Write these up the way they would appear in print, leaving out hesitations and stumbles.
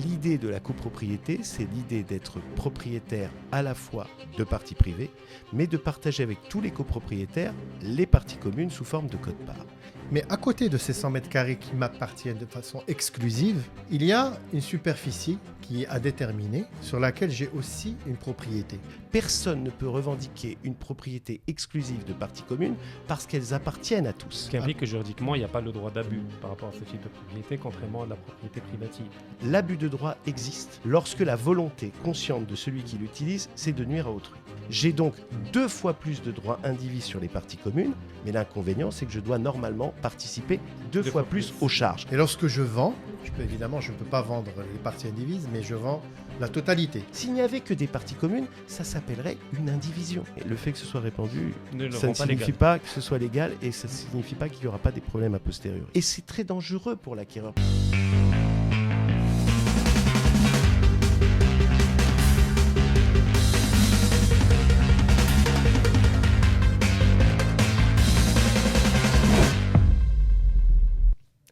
L'idée de la copropriété, c'est l'idée d'être propriétaire à la fois de parties privées, mais de partager avec tous les copropriétaires les parties communes sous forme de quote-part. Mais à côté de ces 100 mètres carrés qui m'appartiennent de façon exclusive, il y a une superficie qui est à déterminer, sur laquelle j'ai aussi une propriété. Personne ne peut revendiquer une propriété exclusive de parties communes parce qu'elles appartiennent à tous. Ce qui implique que juridiquement, il n'y a pas le droit d'abus par rapport à ce type de propriété, contrairement à la propriété privative. L'abus de droit existe lorsque la volonté consciente de celui qui l'utilise, c'est de nuire à autrui. J'ai donc 2 fois plus de droits indivis sur les parties communes, mais l'inconvénient, c'est que je dois normalement participer 2 fois plus aux charges. Et lorsque je vends, évidemment, je ne peux pas vendre les parties indivises, mais je vends la totalité. S'il n'y avait que des parties communes, ça s'appellerait une indivision. Et le fait que ce soit répandu, ça ne signifie pas que ce soit légal et ça ne signifie pas qu'il n'y aura pas des problèmes a posteriori. Et c'est très dangereux pour l'acquéreur.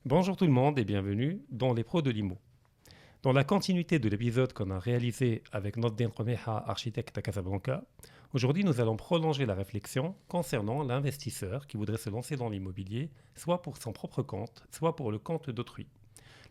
Bonjour tout le monde et bienvenue dans Les Pros de l'IMO. Dans la continuité de l'épisode qu'on a réalisé avec Noddin Romeha, architecte à Casablanca, aujourd'hui nous allons prolonger la réflexion concernant l'investisseur qui voudrait se lancer dans l'immobilier, soit pour son propre compte, soit pour le compte d'autrui.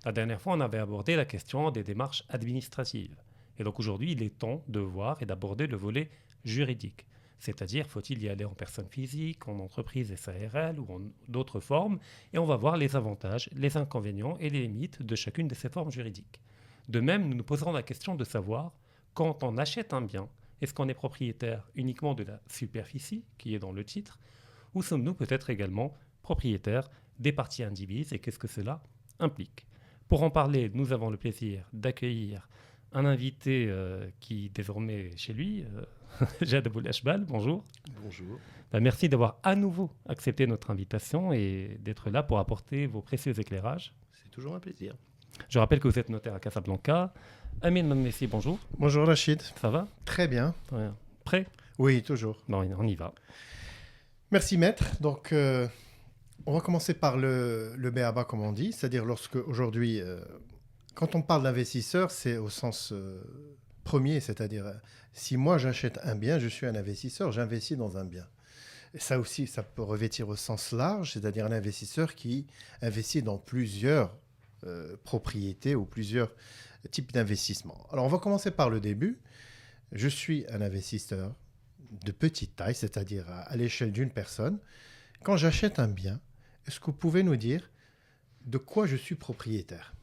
La dernière fois, on avait abordé la question des démarches administratives. Et donc aujourd'hui, il est temps de voir et d'aborder le volet juridique. C'est-à-dire, faut-il y aller en personne physique, en entreprise SARL ou en d'autres formes, et on va voir les avantages, les inconvénients et les limites de chacune de ces formes juridiques. De même, nous nous poserons la question de savoir, quand on achète un bien, est-ce qu'on est propriétaire uniquement de la superficie, qui est dans le titre, ou sommes-nous peut-être également propriétaires des parties indivises, et qu'est-ce que cela implique? Pour en parler, nous avons le plaisir d'accueillir un invité qui désormais est chez lui, Jad Aboulachbal, bonjour. Bonjour. Merci d'avoir à nouveau accepté notre invitation et d'être là pour apporter vos précieux éclairages. C'est toujours un plaisir. Je rappelle que vous êtes notaire à Casablanca. Amin Mamessi, bonjour. Bonjour Rachid. Ça va? Très bien. Ouais. Prêt? Oui, toujours. Bon, on y va. Merci maître. Donc, on va commencer par le b.a.-ba comme on dit, c'est-à-dire lorsque aujourd'hui, quand on parle d'investisseur, c'est au sens premier, c'est-à-dire si moi j'achète un bien, je suis un investisseur, j'investis dans un bien. Et ça aussi, ça peut revêtir au sens large, c'est-à-dire un investisseur qui investit dans plusieurs propriétés ou plusieurs types d'investissements. Alors on va commencer par le début. Je suis un investisseur de petite taille, c'est-à-dire à l'échelle d'une personne. Quand j'achète un bien, est-ce que vous pouvez nous dire de quoi je suis propriétaire ?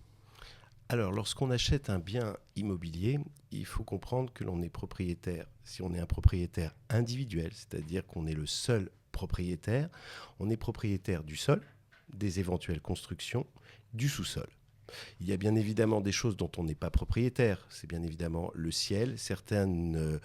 Alors, lorsqu'on achète un bien immobilier, il faut comprendre que l'on est propriétaire. Si on est un propriétaire individuel, c'est-à-dire qu'on est le seul propriétaire, on est propriétaire du sol, des éventuelles constructions, du sous-sol. Il y a bien évidemment des choses dont on n'est pas propriétaire. C'est bien évidemment le ciel, certaines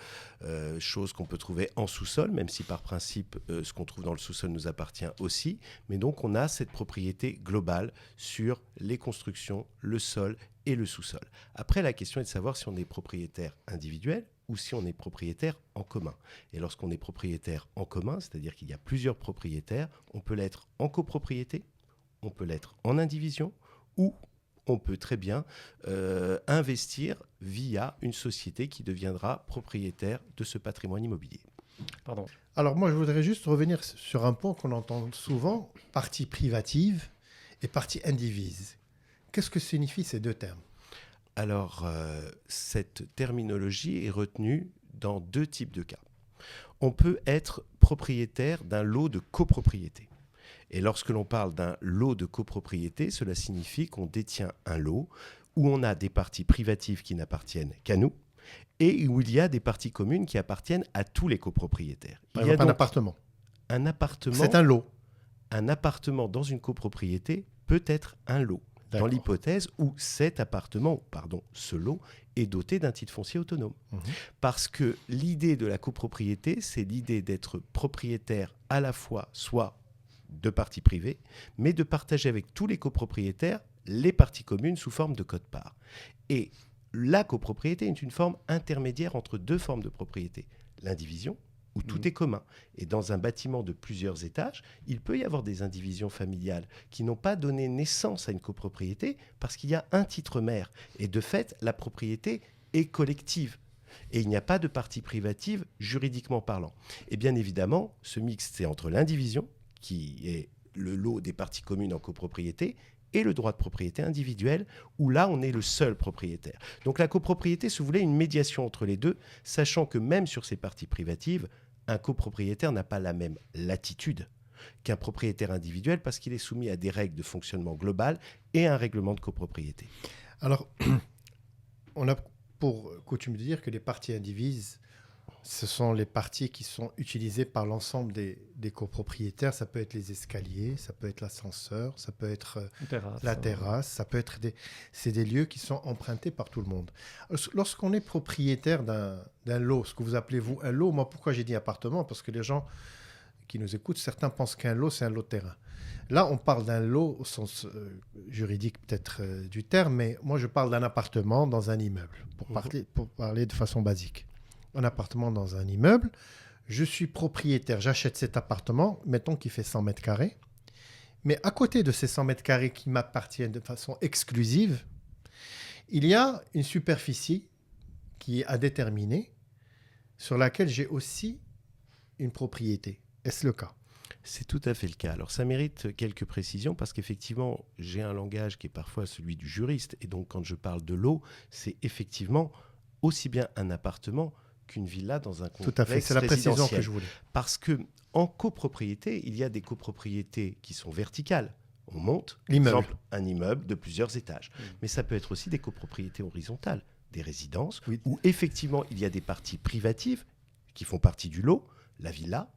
choses qu'on peut trouver en sous-sol, même si par principe, ce qu'on trouve dans le sous-sol nous appartient aussi. Mais donc, on a cette propriété globale sur les constructions, le sol et le sous-sol. Après, la question est de savoir si on est propriétaire individuel ou si on est propriétaire en commun. Et lorsqu'on est propriétaire en commun, c'est-à-dire qu'il y a plusieurs propriétaires, on peut l'être en copropriété, on peut l'être en indivision ou on peut très bien investir via une société qui deviendra propriétaire de ce patrimoine immobilier. Pardon. Alors moi, je voudrais juste revenir sur un point qu'on entend souvent, partie privative et partie indivise. Qu'est-ce que signifient ces deux termes ? Alors, cette terminologie est retenue dans 2 types de cas. On peut être propriétaire d'un lot de copropriété. Et lorsque l'on parle d'un lot de copropriété, cela signifie qu'on détient un lot où on a des parties privatives qui n'appartiennent qu'à nous et où il y a des parties communes qui appartiennent à tous les copropriétaires. Par exemple, un appartement. Un appartement. C'est un lot. Un appartement dans une copropriété peut être un lot. Dans l'hypothèse où ce lot est doté d'un titre foncier autonome. Parce que l'idée de la copropriété, c'est l'idée d'être propriétaire à la fois soit de parties privées, mais de partager avec tous les copropriétaires les parties communes sous forme de quote-part. Et la copropriété est une forme intermédiaire entre 2 formes de propriété, l'indivision où tout est commun. Et dans un bâtiment de plusieurs étages, il peut y avoir des indivisions familiales qui n'ont pas donné naissance à une copropriété parce qu'il y a un titre mère. Et de fait, la propriété est collective. Et il n'y a pas de partie privative juridiquement parlant. Et bien évidemment, ce mix, c'est entre l'indivision, qui est le lot des parties communes en copropriété, et le droit de propriété individuelle, où là, on est le seul propriétaire. Donc la copropriété se voulait une médiation entre les deux, sachant que même sur ces parties privatives, un copropriétaire n'a pas la même latitude qu'un propriétaire individuel parce qu'il est soumis à des règles de fonctionnement global et à un règlement de copropriété. Alors, on a pour coutume de dire que les parties indivises, ce sont les parties qui sont utilisées par l'ensemble des copropriétaires. Ça peut être les escaliers, ça peut être l'ascenseur, ça peut être la terrasse, ça peut être c'est des lieux qui sont empruntés par tout le monde. Lorsqu'on est propriétaire d'un lot, ce que vous appelez vous un lot, moi pourquoi j'ai dit appartement? Parce que les gens qui nous écoutent, certains pensent qu'un lot, c'est un lot de terrain. Là, on parle d'un lot au sens juridique peut-être du terme, mais moi je parle d'un appartement dans un immeuble, pour parler de façon basique. Un appartement dans un immeuble, je suis propriétaire, j'achète cet appartement, mettons qu'il fait 100 mètres carrés, mais à côté de ces 100 mètres carrés qui m'appartiennent de façon exclusive, il y a une superficie qui est à déterminer, sur laquelle j'ai aussi une propriété. Est-ce le cas ? C'est tout à fait le cas. Alors ça mérite quelques précisions parce qu'effectivement, j'ai un langage qui est parfois celui du juriste, et donc quand je parle de lot, c'est effectivement aussi bien un appartement qu'une villa dans un complexe résidentiel. Tout à fait, c'est la précision que je voulais. Parce qu'en copropriété, il y a des copropriétés qui sont verticales. On monte, par exemple, un immeuble de plusieurs étages. Mais ça peut être aussi des copropriétés horizontales, des résidences, où effectivement, il y a des parties privatives qui font partie du lot, la villa,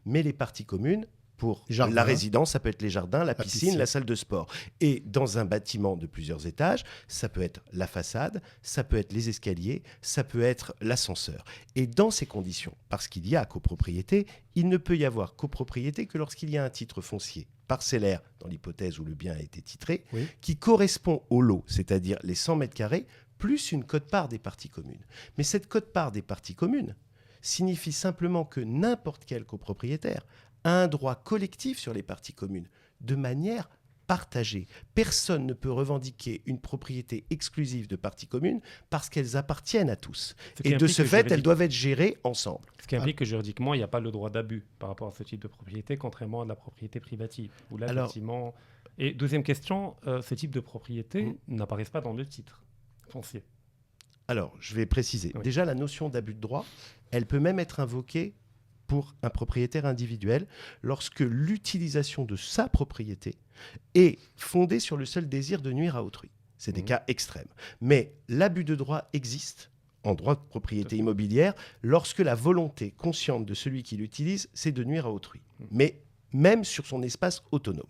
mais les parties communes, pour la résidence, ça peut être les jardins, la piscine, la salle de sport. Et dans un bâtiment de plusieurs étages, ça peut être la façade, ça peut être les escaliers, ça peut être l'ascenseur. Et dans ces conditions, parce qu'il y a copropriété, il ne peut y avoir copropriété que lorsqu'il y a un titre foncier parcellaire, dans l'hypothèse où le bien a été titré, qui correspond au lot, c'est-à-dire les 100 mètres carrés, plus une quote-part des parties communes. Mais cette quote-part des parties communes signifie simplement que n'importe quel copropriétaire a un droit collectif sur les parties communes, de manière partagée. Personne ne peut revendiquer une propriété exclusive de parties communes parce qu'elles appartiennent à tous. Et de ce fait, elles doivent être gérées ensemble. Ce qui implique que juridiquement, il n'y a pas le droit d'abus par rapport à ce type de propriété, contrairement à la propriété privative. Où là, effectivement... Et deuxième question, ce type de propriété n'apparaissent pas dans le titre foncier. Alors, je vais préciser. Oui. Déjà, la notion d'abus de droit, elle peut même être invoquée pour un propriétaire individuel lorsque l'utilisation de sa propriété est fondée sur le seul désir de nuire à autrui. C'est des cas extrêmes. Mais l'abus de droit existe en droit de propriété immobilière lorsque la volonté consciente de celui qui l'utilise, c'est de nuire à autrui. Mais même sur son espace autonome.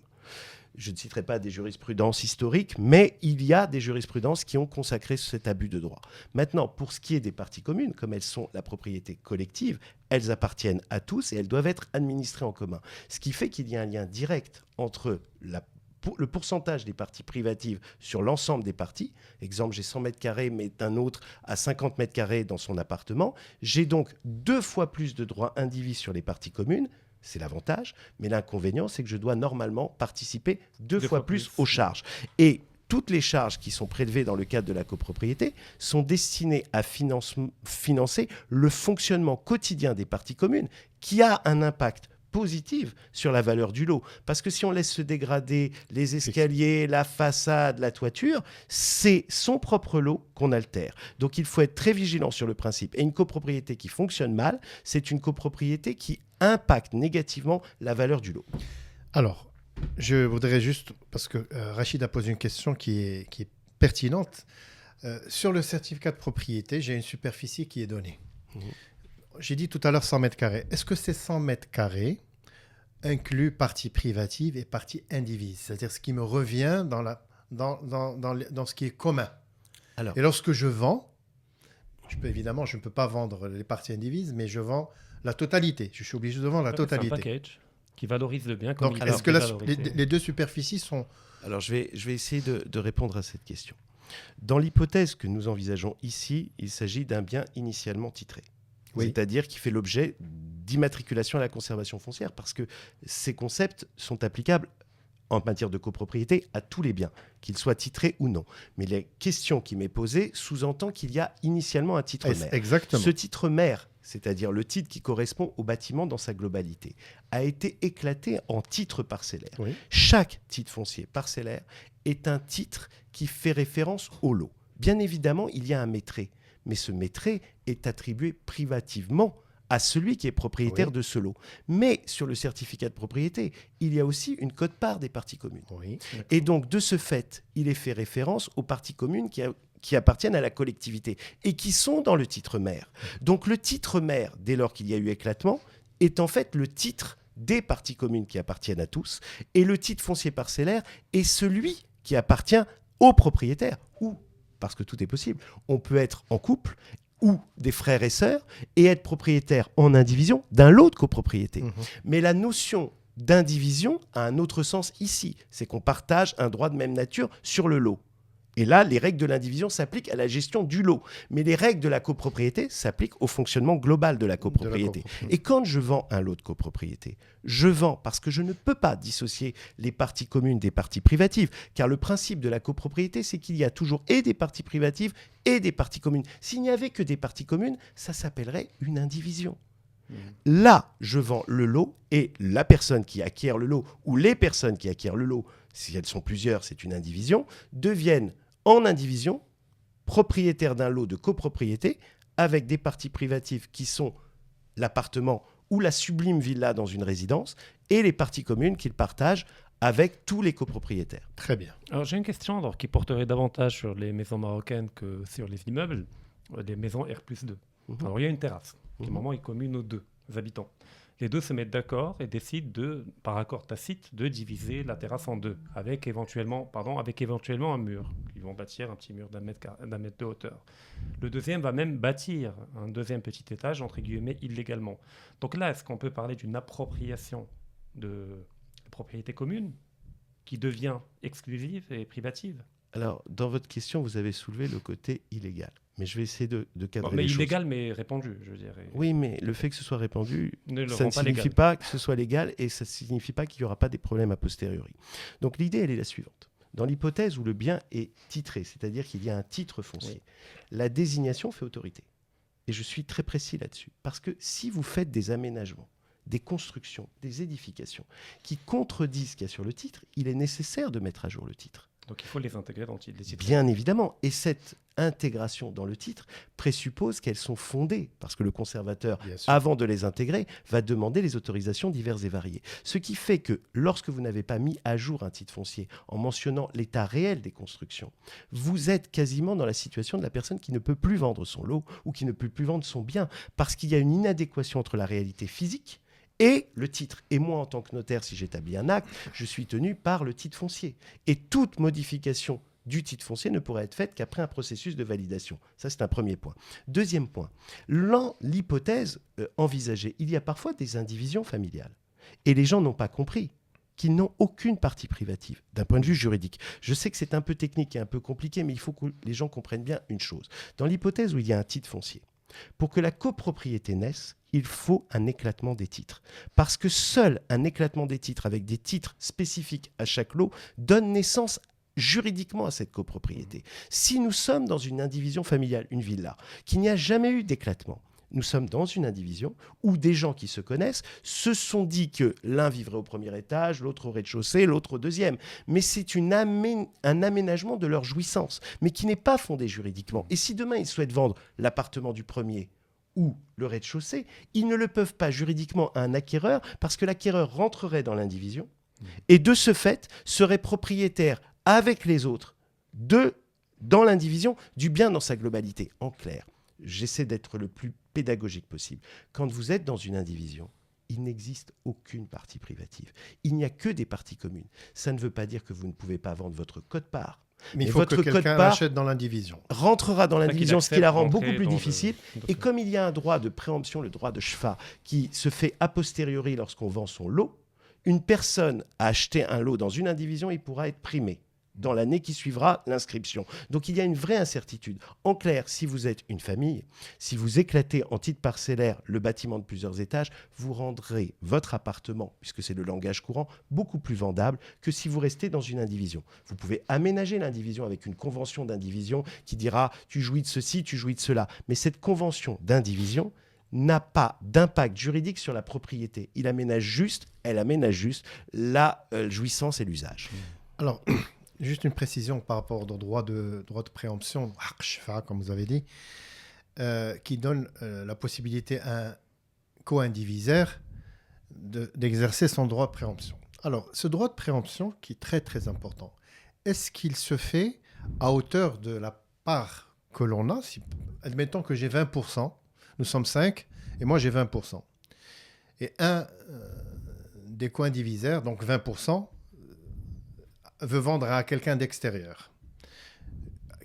Je ne citerai pas des jurisprudences historiques, mais il y a des jurisprudences qui ont consacré cet abus de droit. Maintenant, pour ce qui est des parties communes, comme elles sont la propriété collective, elles appartiennent à tous et elles doivent être administrées en commun. Ce qui fait qu'il y a un lien direct entre le pourcentage des parties privatives sur l'ensemble des parties. Exemple, j'ai 100 mètres carrés, mais un autre à 50 mètres carrés dans son appartement. J'ai donc 2 fois plus de droits indivis sur les parties communes. C'est l'avantage, mais l'inconvénient, c'est que je dois normalement participer 2 fois plus aux charges. Et toutes les charges qui sont prélevées dans le cadre de la copropriété sont destinées à financer le fonctionnement quotidien des parties communes, qui a un impact positif sur la valeur du lot. Parce que si on laisse se dégrader les escaliers, la façade, la toiture, c'est son propre lot qu'on altère. Donc il faut être très vigilant sur le principe. Et une copropriété qui fonctionne mal, c'est une copropriété qui impacte négativement la valeur du lot. Alors, je voudrais juste, parce que Rachid a posé une question qui est pertinente. Sur le certificat de propriété, j'ai une superficie qui est donnée. J'ai dit tout à l'heure 100 mètres carrés. Est-ce que ces 100 mètres carrés incluent partie privative et partie indivise, c'est-à-dire ce qui me revient dans ce qui est commun? Et lorsque je vends, je ne peux pas vendre les parties indivises, mais je vends la totalité. Je suis obligé de vendre la totalité. C'est un package qui valorise le bien comme donc, est-ce que les deux superficies sont... Alors, je vais essayer de répondre à cette question. Dans l'hypothèse que nous envisageons ici, il s'agit d'un bien initialement titré. Oui. C'est-à-dire qui fait l'objet d'immatriculation à la conservation foncière, parce que ces concepts sont applicables en matière de copropriété à tous les biens, qu'ils soient titrés ou non. Mais la question qui m'est posée sous-entend qu'il y a initialement un titre mère. Exactement. Ce titre mère, c'est-à-dire le titre qui correspond au bâtiment dans sa globalité, a été éclaté en titres parcellaires. Oui. Chaque titre foncier parcellaire est un titre qui fait référence au lot. Bien évidemment, il y a un maîtret, mais ce maîtret est attribué privativement à celui qui est propriétaire de ce lot. Mais sur le certificat de propriété, il y a aussi une quote-part des parties communes. Oui. Et donc, de ce fait, il est fait référence aux parties communes qui appartiennent à la collectivité et qui sont dans le titre mère. Donc, le titre mère, dès lors qu'il y a eu éclatement, est en fait le titre des parties communes qui appartiennent à tous. Et le titre foncier parcellaire est celui qui appartient au propriétaire. Ou, parce que tout est possible, on peut être en couple ou des frères et sœurs, et être propriétaire en indivision d'un lot de copropriété. Mais la notion d'indivision a un autre sens ici, c'est qu'on partage un droit de même nature sur le lot. Et là, les règles de l'indivision s'appliquent à la gestion du lot. Mais les règles de la copropriété s'appliquent au fonctionnement global de la copropriété. Et quand je vends un lot de copropriété, je vends parce que je ne peux pas dissocier les parties communes des parties privatives. Car le principe de la copropriété, c'est qu'il y a toujours et des parties privatives et des parties communes. S'il n'y avait que des parties communes, ça s'appellerait une indivision. Là, je vends le lot et la personne qui acquiert le lot ou les personnes qui acquièrent le lot, si elles sont plusieurs, c'est une indivision, deviennent en indivision, propriétaire d'un lot de copropriété avec des parties privatives qui sont l'appartement ou la sublime villa dans une résidence et les parties communes qu'ils partagent avec tous les copropriétaires. Très bien. Alors j'ai une question alors, qui porterait davantage sur les maisons marocaines que sur les immeubles, les maisons R+2. Alors il y a une terrasse qui normalement est commune aux deux habitants. Les deux se mettent d'accord et décident par accord tacite de diviser la terrasse en deux, avec éventuellement un mur. Ils vont bâtir un petit mur d'un mètre de hauteur. Le deuxième va même bâtir un deuxième petit étage, entre guillemets, illégalement. Donc là, est-ce qu'on peut parler d'une appropriation de propriété commune qui devient exclusive et privative? Alors, dans votre question, vous avez soulevé le côté illégal. Mais je vais essayer de cadrer mais les choses. illégal, mais répandu, je dirais. Oui, mais le fait que ce soit répandu, ne ça ne signifie pas que ce soit légal et ça ne signifie pas qu'il n'y aura pas des problèmes a posteriori. Donc l'idée, elle est la suivante. Dans l'hypothèse où le bien est titré, c'est-à-dire qu'il y a un titre foncier, la désignation fait autorité. Et je suis très précis là-dessus. Parce que si vous faites des aménagements, des constructions, des édifications qui contredisent ce qu'il y a sur le titre, il est nécessaire de mettre à jour le titre. Donc il faut les intégrer dans le titre. Bien évidemment. Et cette intégration dans le titre présuppose qu'elles sont fondées, parce que le conservateur, avant de les intégrer, va demander les autorisations diverses et variées. Ce qui fait que lorsque vous n'avez pas mis à jour un titre foncier en mentionnant l'état réel des constructions, vous êtes quasiment dans la situation de la personne qui ne peut plus vendre son lot ou qui ne peut plus vendre son bien, parce qu'il y a une inadéquation entre la réalité physique et le titre. Et moi, en tant que notaire, si j'établis un acte, je suis tenu par le titre foncier. Et toute modification du titre foncier ne pourra être faite qu'après un processus de validation. Ça, c'est un premier point. Deuxième point, l'hypothèse envisagée, il y a parfois des indivisions familiales. Et les gens n'ont pas compris qu'ils n'ont aucune partie privative, d'un point de vue juridique. Je sais que c'est un peu technique et un peu compliqué, mais il faut que les gens comprennent bien une chose. Dans l'hypothèse où il y a un titre foncier, pour que la copropriété naisse, il faut un éclatement des titres. Parce que seul un éclatement des titres avec des titres spécifiques à chaque lot donne naissance juridiquement à cette copropriété. Si nous sommes dans une indivision familiale, une villa, qu'il n'y a jamais eu d'éclatement, nous sommes dans une indivision où des gens qui se connaissent se sont dit que l'un vivrait au premier étage, l'autre au rez-de-chaussée, l'autre au deuxième. Mais c'est un aménagement de leur jouissance, mais qui n'est pas fondé juridiquement. Et si demain ils souhaitent vendre l'appartement du premier ou le rez-de-chaussée, ils ne le peuvent pas juridiquement à un acquéreur parce que l'acquéreur rentrerait dans l'indivision et de ce fait serait propriétaire avec les autres dans l'indivision du bien dans sa globalité. En clair, j'essaie d'être le plus pédagogique possible. Quand vous êtes dans une indivision, il n'existe aucune partie privative. Il n'y a que des parties communes. Ça ne veut pas dire que vous ne pouvez pas vendre votre quote-part. Mais il faut que quelqu'un l'achète dans l'indivision. Rentrera dans l'indivision, ce qui la rend beaucoup plus difficile. Et comme il y a un droit de préemption, le droit de shfa, qui se fait a posteriori lorsqu'on vend son lot, une personne a acheté un lot dans une indivision, il pourra être primé. dans l'année qui suivra l'inscription. Donc il y a une vraie incertitude. En clair, si vous êtes une famille, si vous éclatez en titre parcellaire le bâtiment de plusieurs étages, vous rendrez votre appartement, puisque c'est le langage courant, beaucoup plus vendable que si vous restez dans une indivision. Vous pouvez aménager l'indivision avec une convention d'indivision qui dira tu jouis de ceci, tu jouis de cela. Mais cette convention d'indivision n'a pas d'impact juridique sur la propriété. Elle aménage juste la jouissance et l'usage. Alors, juste une précision par rapport au droit de préemption, comme vous avez dit, qui donne la possibilité à un co-indivisaire d'exercer son droit de préemption. Alors, ce droit de préemption qui est très très important, est-ce qu'il se fait à hauteur de la part que l'on a admettons que j'ai 20%, nous sommes 5, et moi j'ai 20%. Et un des co-indivisaires, donc 20%, veut vendre à quelqu'un d'extérieur.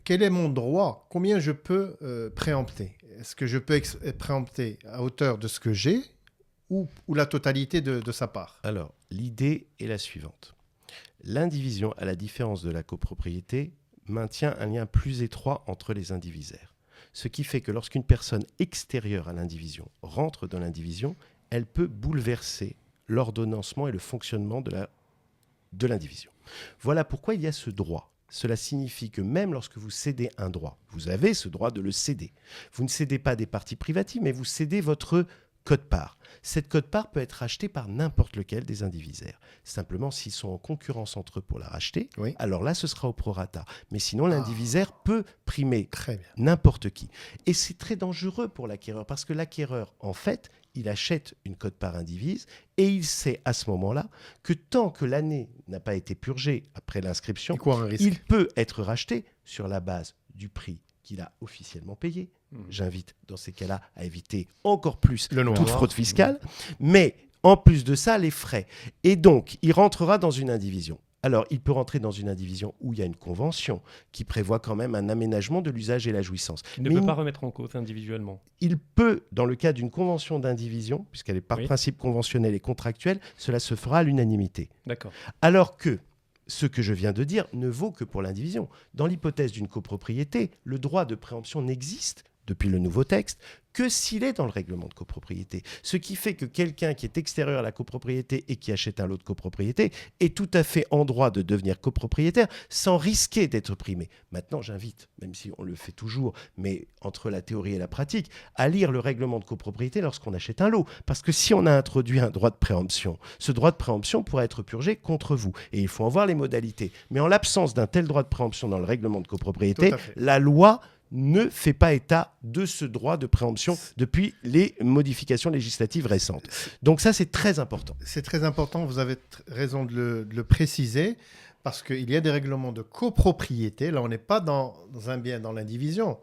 Quel est mon droit? Combien je peux préempter? Est-ce que je peux préempter à hauteur de ce que j'ai ou la totalité de sa part? Alors, l'idée est la suivante. L'indivision, à la différence de la copropriété, maintient un lien plus étroit entre les indivisaires. Ce qui fait que lorsqu'une personne extérieure à l'indivision rentre dans l'indivision, elle peut bouleverser l'ordonnancement et le fonctionnement de l'indivision. Voilà pourquoi il y a ce droit. Cela signifie que même lorsque vous cédez un droit, vous avez ce droit de le céder. Vous ne cédez pas des parties privatives, mais vous cédez votre quote-part. Cette quote-part peut être rachetée par n'importe lequel des indivisaires. Simplement, s'ils sont en concurrence entre eux pour la racheter, oui, alors là, ce sera au prorata. Mais sinon, l'indivisaire peut primer très bien. N'importe qui. Et c'est très dangereux pour l'acquéreur, parce que l'acquéreur, en fait, il achète une quote-part indivise et il sait à ce moment-là que tant que l'année n'a pas été purgée après l'inscription, il peut être racheté sur la base du prix qu'il a officiellement payé. J'invite dans ces cas-là à éviter encore plus toute fraude fiscale, mais en plus de ça, les frais. Et donc, il rentrera dans une indivision. Alors, il peut rentrer dans une indivision où il y a une convention qui prévoit quand même un aménagement de l'usage et la jouissance. Il ne peut pas remettre en cause individuellement. Il peut, dans le cas d'une convention d'indivision, puisqu'elle est par principe conventionnelle et contractuelle, cela se fera à l'unanimité. D'accord. Alors que ce que je viens de dire ne vaut que pour l'indivision. Dans l'hypothèse d'une copropriété, le droit de préemption n'existe depuis le nouveau texte, que s'il est dans le règlement de copropriété. Ce qui fait que quelqu'un qui est extérieur à la copropriété et qui achète un lot de copropriété est tout à fait en droit de devenir copropriétaire sans risquer d'être primé. Maintenant, j'invite, même si on le fait toujours, mais entre la théorie et la pratique, à lire le règlement de copropriété lorsqu'on achète un lot. Parce que si on a introduit un droit de préemption, ce droit de préemption pourra être purgé contre vous. Et il faut en voir les modalités. Mais en l'absence d'un tel droit de préemption dans le règlement de copropriété, la loi ne fait pas état de ce droit de préemption depuis les modifications législatives récentes. Donc ça, c'est très important. C'est très important, vous avez raison de le préciser, parce qu'il y a des règlements de copropriété, là on n'est pas dans un bien, dans l'indivision,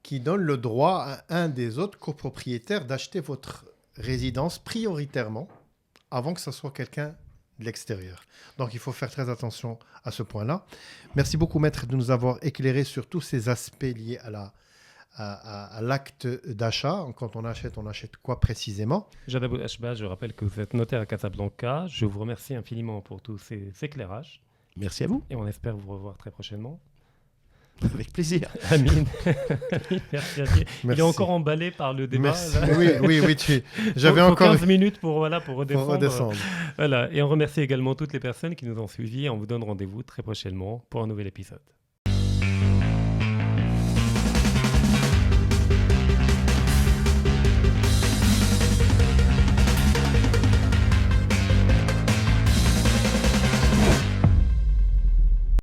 qui donne le droit à un des autres copropriétaires d'acheter votre résidence prioritairement avant que ce soit quelqu'un de l'extérieur. Donc, il faut faire très attention à ce point-là. Merci beaucoup, Maître, de nous avoir éclairé sur tous ces aspects liés à l'acte d'achat. Quand on achète quoi précisément? Jad Abou Ashba, je rappelle que vous êtes notaire à Casablanca. Je vous remercie infiniment pour tous ces éclairages. Merci à vous. Et on espère vous revoir très prochainement. Avec plaisir. Amine. Merci. Il est encore emballé par le débat. Oui. J'avais encore 15 minutes pour redescendre. Voilà. Et on remercie également toutes les personnes qui nous ont suivis. On vous donne rendez-vous très prochainement pour un nouvel épisode.